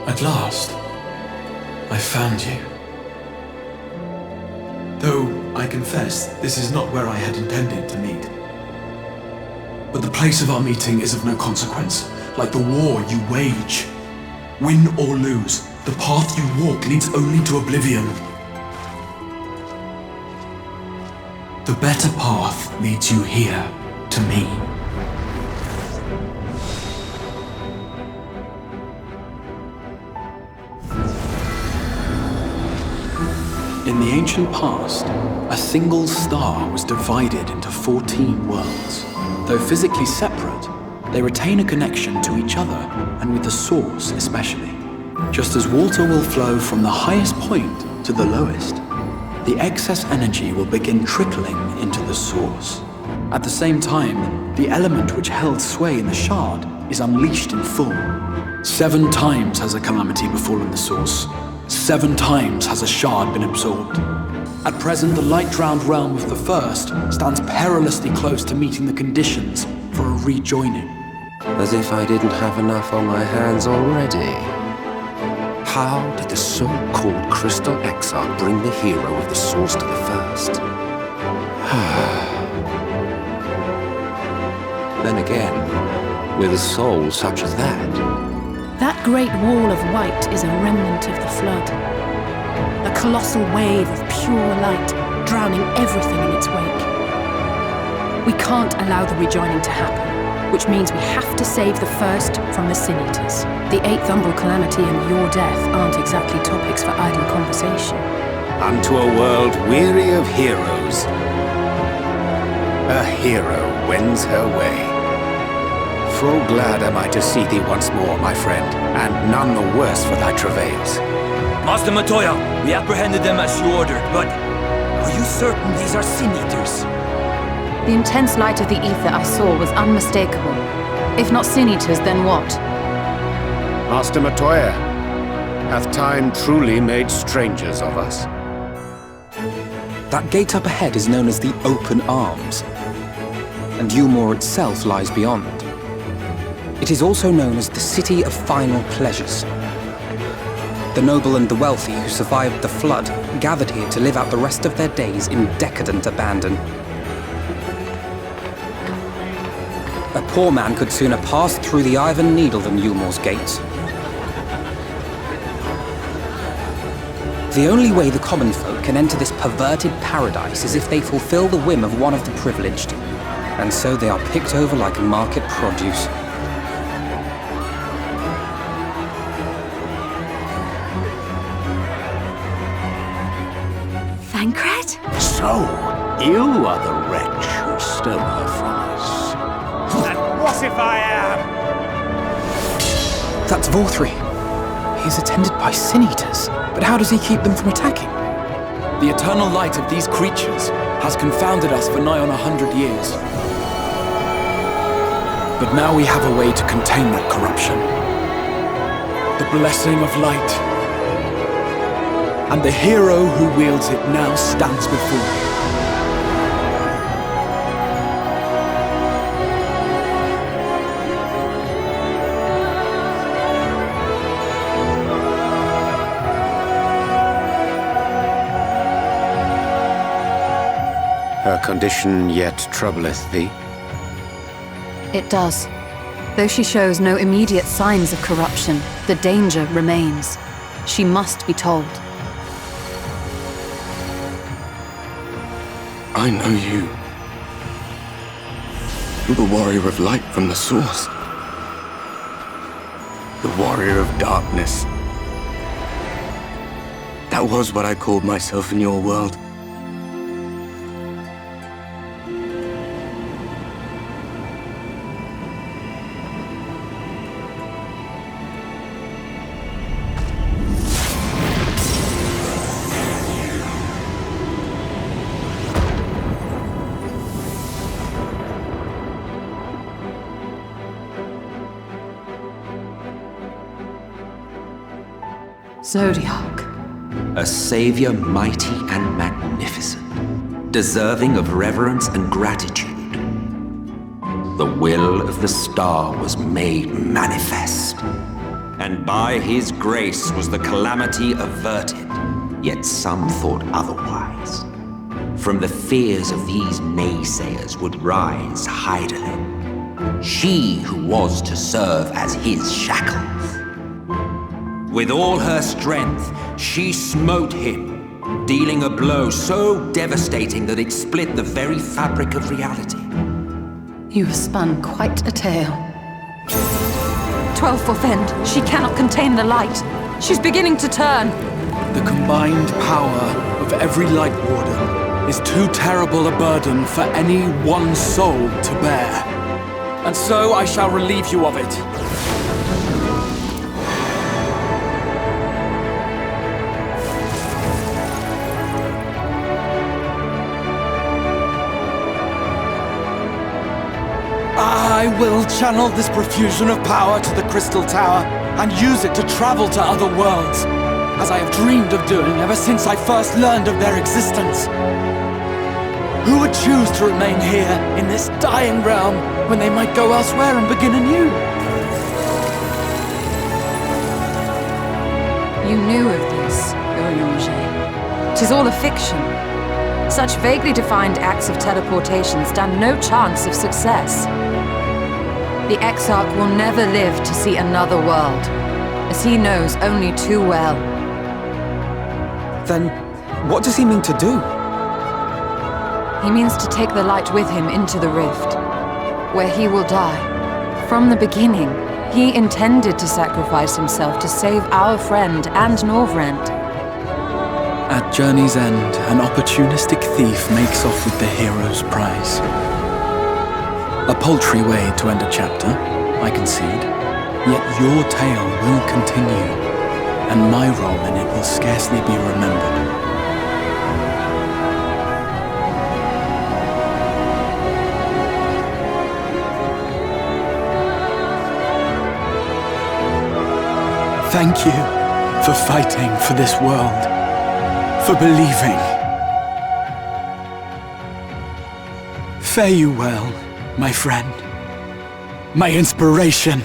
At last, I found you. Though, I confess, this is not where I had intended to meet. But the place of our meeting is of no consequence, like the war you wage. Win or lose, the path you walk leads only to oblivion. The better path leads you here, to me. In the ancient past, a single star was divided into 14 worlds. Though physically separate, they retain a connection to each other, and with the source especially. Just as water will flow from the highest point to the lowest, the excess energy will begin trickling into the source. At the same time, the element which held sway in the shard is unleashed in full. 7 times has a calamity befallen the source. 7 times has a shard been absorbed. At present, the light-drowned realm of the first stands perilously close to meeting the conditions for a rejoining. As if I didn't have enough on my hands already. How did the so-called Crystal Exarch bring the hero of the source to the first? Then again, with a soul such as that. That great wall of white is a remnant of the flood. A colossal wave of pure light, drowning everything in its wake. We can't allow the rejoining to happen, which means we have to save the first from the Sin Eaters. The 8th Umbral Calamity and your death aren't exactly topics for idle conversation. Unto a world weary of heroes, a hero wends her way. Full glad am I to see thee once more, my friend, and none the worse for thy travails. Master Matoya, we apprehended them as you ordered, but are you certain these are Sin Eaters? The intense light of the ether I saw was unmistakable. If not Sin Eaters, then what? Master Matoya, hath time truly made strangers of us? That gate up ahead is known as the Open Arms, and Umor itself lies beyond. It is also known as the City of Final Pleasures. The noble and the wealthy who survived the flood gathered here to live out the rest of their days in decadent abandon. A poor man could sooner pass through the Iron Needle than Umor's gates. The only way the common folk can enter this perverted paradise is if they fulfill the whim of one of the privileged, and so they are picked over like market produce. Thancred? So, you are the wretch who stole her from us. And what if I am? That's Vorthri. He is attended by Sin Eaters, but how does he keep them from attacking? The eternal light of these creatures has confounded us for nigh on 100 years. But now we have a way to contain that corruption. The blessing of light. And the hero who wields it now stands before me. Her condition yet troubleth thee? It does. Though she shows no immediate signs of corruption, the danger remains. She must be told. I know you. You're the warrior of light from the source. The warrior of darkness. That was what I called myself in your world. Zodiac. A savior mighty and magnificent, deserving of reverence and gratitude. The will of the star was made manifest, and by his grace was the calamity averted. Yet some thought otherwise. From the fears of these naysayers would rise Hydaelyn, she who was to serve as his shackles. With all her strength, she smote him, dealing a blow so devastating that it split the very fabric of reality. You have spun quite a tale. 12th End, she cannot contain the light. She's beginning to turn. The combined power of every Light Warden is too terrible a burden for any one soul to bear. And so I shall relieve you of it. I will channel this profusion of power to the Crystal Tower and use it to travel to other worlds, as I have dreamed of doing ever since I first learned of their existence. Who would choose to remain here in this dying realm when they might go elsewhere and begin anew? You knew of this, Urianger. 'Tis all a fiction. Such vaguely defined acts of teleportation stand no chance of success. The Exarch will never live to see another world, as he knows only too well. Then, what does he mean to do? He means to take the light with him into the Rift, where he will die. From the beginning, he intended to sacrifice himself to save our friend and Norvrent. At Journey's End, an opportunistic thief makes off with the hero's prize. A paltry way to end a chapter, I concede. Yet your tale will continue, and my role in it will scarcely be remembered. Thank you for fighting for this world, for believing. Fare you well, my friend, my inspiration.